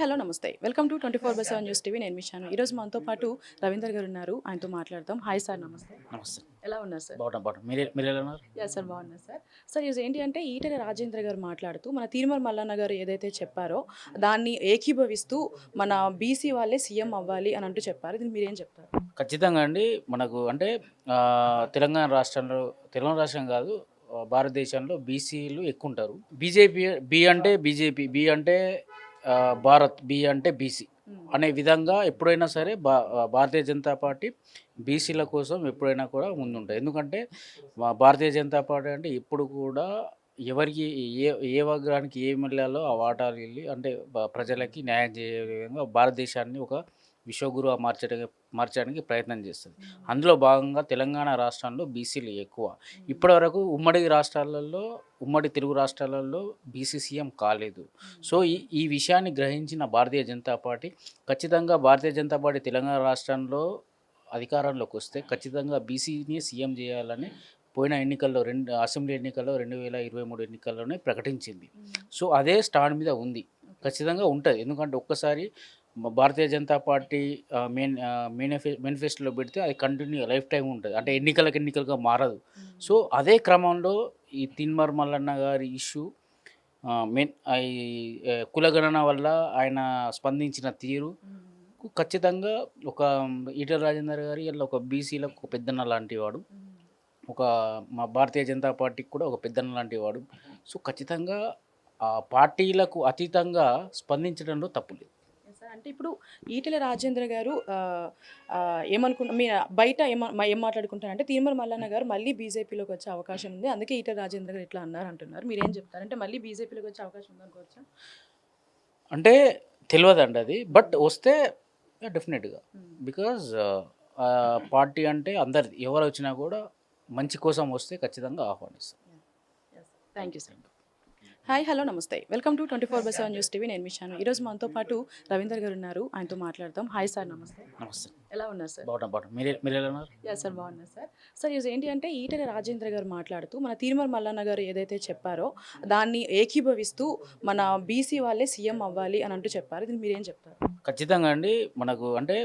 Hello నమస్తే. Welcome to 24/7 news TV. నేను మీ షాను. ఈరోజు మనతో పాటు రవీందర్ గారు ఉన్నారు. ఆయనతో మాట్లాడదాం. హాయ్ సార్, నమస్తే. నమస్తే. ఎలా ఉన్నారు సార్? బాగున్నా. మీరెలా ఉన్నారు? యాస్ సార్, బాగున్నారు సార్. సార్ ఈరోజు ఏంటి అంటే ఈటెల రాజేంద్ర గారు మాట్లాడుతూ మన తీర్మల మల్లన్న గారు ఏదైతే చెప్పారో దాన్ని ఏకీభవిస్తూ మన బీసీ వాళ్ళే సీఎం అవ్వాలి అని అంటూ చెప్పారు. దీన్ని మీరేం చెప్తారు? ఖచ్చితంగా అండి. మనకు అంటే తెలంగాణ రాష్ట్రం కాదు, భారతదేశంలో బీసీలు ఎక్కువ ఉంటారు. బి అంటే భారత్, బి అంటే బీసీ అనే విధంగా ఎప్పుడైనా సరే భారతీయ జనతా పార్టీ బీసీల కోసం ఎప్పుడైనా కూడా ముందుంటుంది. ఎందుకంటే భారతీయ జనతా పార్టీ అంటే ఇప్పుడు కూడా ఎవరికి ఏ వర్గానికి ఏ మిల్లాలో ఆ వాటాలు వెళ్ళి అంటే ప్రజలకి న్యాయం చేయ విధంగా భారతదేశాన్ని ఒక విశ్వగురువుగా మార్చడానికి ప్రయత్నం చేస్తుంది. అందులో భాగంగా తెలంగాణ రాష్ట్రంలో బీసీలు ఎక్కువ. ఇప్పటివరకు ఉమ్మడి తెలుగు రాష్ట్రాలలో బీసీ సీఎం కాలేదు. సో ఈ విషయాన్ని గ్రహించిన భారతీయ జనతా పార్టీ ఖచ్చితంగా తెలంగాణ రాష్ట్రంలో అధికారంలోకి వస్తే ఖచ్చితంగా బీసీని సీఎం చేయాలని పోయిన అసెంబ్లీ ఎన్నికల్లో 2023 ఎన్నికల్లోనే ప్రకటించింది. సో అదే స్టాండ్ మీద ఉంది, ఖచ్చితంగా ఉంటుంది. ఎందుకంటే ఒక్కసారి భారతీయ జనతా పార్టీ మేనిఫెస్టోలో పెడితే అది కంటిన్యూ లైఫ్ టైం ఉంటుంది, అంటే ఎన్నికలుగా మారదు. సో అదే క్రమంలో ఈ తీన్మార్ మల్లన్న గారి ఇష్యూ కులగణన వల్ల ఆయన స్పందించిన తీరు ఖచ్చితంగా ఒక ఈటెల రాజేందర్ గారి ఇలా ఒక బీసీలకు ఒక పెద్దన్న లాంటి వాడు, మా భారతీయ జనతా పార్టీకి కూడా ఒక పెద్దన్న లాంటి వాడు. సో ఖచ్చితంగా ఆ పార్టీలకు అతీతంగా స్పందించడంలో తప్పు లేదు. అంటే ఇప్పుడు ఈటెల రాజేంద్ర గారు మీ బయట ఏం మాట్లాడుకుంటారంటే తీర్మల మల్లన్న గారు మళ్ళీ బీజేపీలోకి వచ్చే అవకాశం ఉంది, అందుకే ఈటెల రాజేంద్ర గారు ఇట్లా అన్నారు అంటున్నారు. మీరేం చెప్తారు? అంటే మళ్ళీ బీజేపీలోకి వచ్చే అవకాశం ఉందనుకోవచ్చా? అంటే తెలియదండి అది, బట్ వస్తే డెఫినెట్గా. బికాజ్ పార్టీ అంటే అందరిది, ఎవరు వచ్చినా కూడా మంచి కోసం వస్తే ఖచ్చితంగా ఆహ్వానిస్తాం. Thank you sir. Hi hello నమస్తే. Welcome to 24/7 news TV. నేను మీ షాను. ఈరోజు మనతో పాటు రవీందర్ గారు ఉన్నారు. ఆయనతో మాట్లాడదాం. హాయ్ సార్, నమస్తే. నమస్తే. ఎలా ఉన్నారు సార్? బాగున్నా. మీరెలా ఉన్నారు? యాస్ సార్, బాగున్నారు సార్. సార్ ఈరోజు ఏంటి అంటే ఈటెల రాజేంద్ర గారు మాట్లాడుతూ మన తీర్మల మల్లన్న గారు ఏదైతే చెప్పారో దాన్ని ఏకీభవిస్తూ మన బీసీ వాళ్ళే సీఎం అవ్వాలి అని అంటూ చెప్పారు. దీన్ని మీరేం చెప్తారు? ఖచ్చితంగా అండి. మనకు అంటే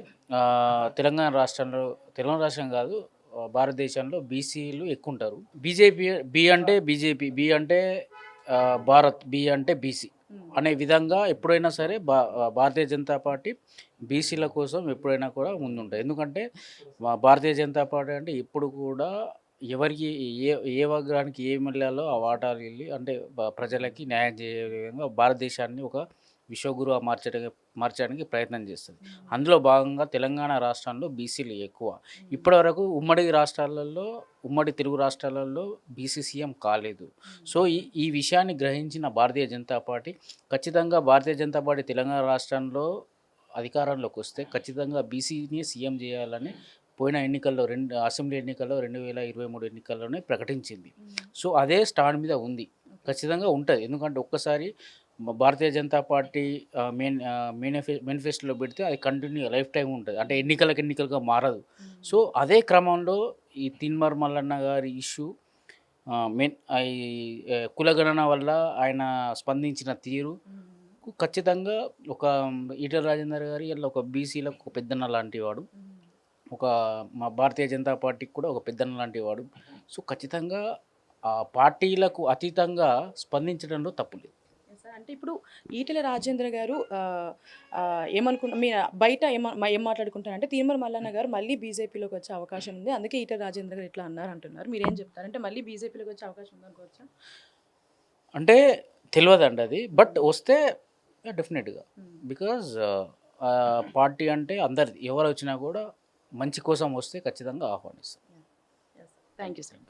తెలంగాణ రాష్ట్రం కాదు, భారతదేశంలో బీసీలు ఎక్కువ ఉంటారు. బి అంటే భారత్, బి అంటే బీసీ అనే విధంగా ఎప్పుడైనా సరే భారతీయ జనతా పార్టీ బీసీల కోసం ఎప్పుడైనా కూడా ముందుంటుంది. ఎందుకంటే భారతీయ జనతా పార్టీ అంటే ఇప్పుడు కూడా ఎవరికి ఏ వర్గానికి ఏ మిల్లాలో ఆ వాటాలు వెళ్ళి అంటే ప్రజలకి న్యాయం చేయ విధంగా భారతదేశాన్ని ఒక విశ్వగురువుగా మార్చడానికి ప్రయత్నం చేస్తుంది. అందులో భాగంగా తెలంగాణ రాష్ట్రంలో బీసీలు ఎక్కువ. ఇప్పటివరకు ఉమ్మడి తెలుగు రాష్ట్రాలలో బీసీ సీఎం కాలేదు. సో ఈ విషయాన్ని గ్రహించిన భారతీయ జనతా పార్టీ ఖచ్చితంగా తెలంగాణ రాష్ట్రంలో అధికారంలోకి వస్తే ఖచ్చితంగా బీసీని సీఎం చేయాలని పోయిన అసెంబ్లీ ఎన్నికల్లో 2023 ఎన్నికల్లోనే ప్రకటించింది. సో అదే స్టాండ్ మీద ఉంది, ఖచ్చితంగా ఉంటుంది. ఎందుకంటే ఒక్కసారి భారతీయ జనతా పార్టీ మేనిఫెస్టోలో పెడితే అది కంటిన్యూ లైఫ్ టైం ఉంటుంది, అంటే ఎన్నికలుగా మారదు. సో అదే క్రమంలో ఈ తీన్మార్ మల్లన్న గారి ఇష్యూ కులగణన వల్ల ఆయన స్పందించిన తీరు ఖచ్చితంగా ఒక ఈటెల రాజేందర్ గారి ఇలా ఒక బీసీలకు ఒక పెద్దన్న లాంటి వాడు, మా భారతీయ జనతా పార్టీకి కూడా ఒక పెద్దన్న లాంటి వాడు. సో ఖచ్చితంగా ఆ పార్టీలకు అతీతంగా స్పందించడంలో తప్పు లేదు. అంటే ఇప్పుడు ఈటెల రాజేంద్ర గారు మీ బయట ఏం మాట్లాడుకుంటారంటే తీర్మల మల్లన్న గారు మళ్ళీ బీజేపీలోకి వచ్చే అవకాశం ఉంది, అందుకే ఈటెల రాజేంద్ర గారు ఇట్లా అన్నారు అంటున్నారు. మీరేం చెప్తారు? అంటే మళ్ళీ బీజేపీలోకి వచ్చే అవకాశం ఉందనుకోవచ్చా? అంటే తెలియదండి అది, బట్ వస్తే డెఫినెట్గా. బికాజ్ పార్టీ అంటే అందరిది, ఎవరు వచ్చినా కూడా మంచి కోసం వస్తే ఖచ్చితంగా ఆహ్వానిస్తాం. Thank you sir.